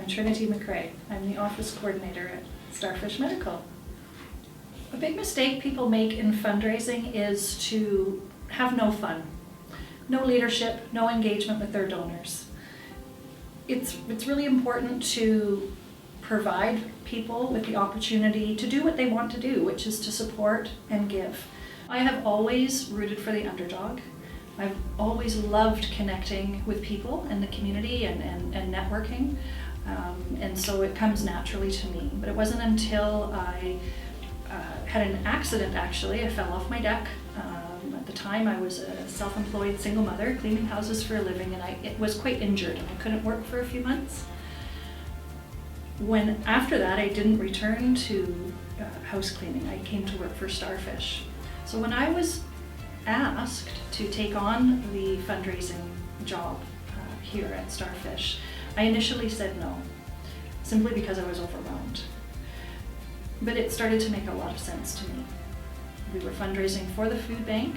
I'm Trinity MacRae. I'm the office coordinator at StarFish Medical. A big mistake people make in fundraising is to have no fun, no leadership, no engagement with their donors. It's really important to provide people with the opportunity to do what they want to do, which is to support and give. I have always rooted for the underdog. I've always loved connecting with people in the community and networking, and so it comes naturally to me. But it wasn't until I had an accident, actually. I fell off my deck. At the time I was a self-employed single mother cleaning houses for a living, and I was quite injured and I couldn't work for a few months. When after that I didn't return to house cleaning, I came to work for StarFish. So when I was asked to take on the fundraising job here at StarFish, I initially said no, simply because I was overwhelmed. But it started to make a lot of sense to me. We were fundraising for the food bank.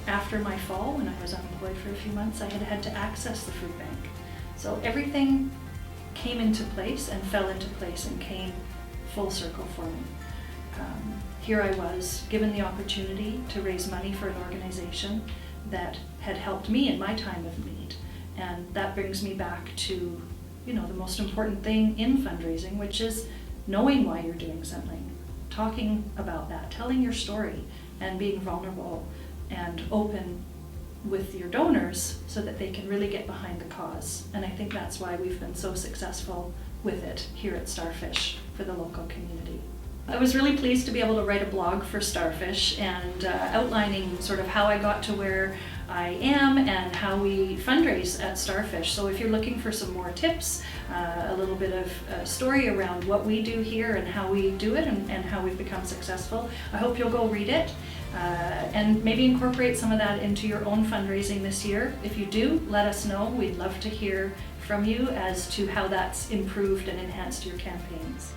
After my fall, when I was unemployed for a few months, I had to access the food bank. So everything came into place and fell into place and came full circle for me. Here I was given the opportunity to raise money for an organization that had helped me in my time of need. And that brings me back to, the most important thing in fundraising, which is knowing why you're doing something, talking about that, telling your story, and being vulnerable and open with your donors so that they can really get behind the cause. And I think that's why we've been so successful with it here at StarFish for the local community. I was really pleased to be able to write a blog for StarFish and outlining sort of how I got to where I am and how we fundraise at StarFish. So if you're looking for some more tips, a little bit of story around what we do here and how we do it and how we've become successful, I hope you'll go read it and maybe incorporate some of that into your own fundraising this year. If you do, let us know. We'd love to hear from you as to how that's improved and enhanced your campaigns.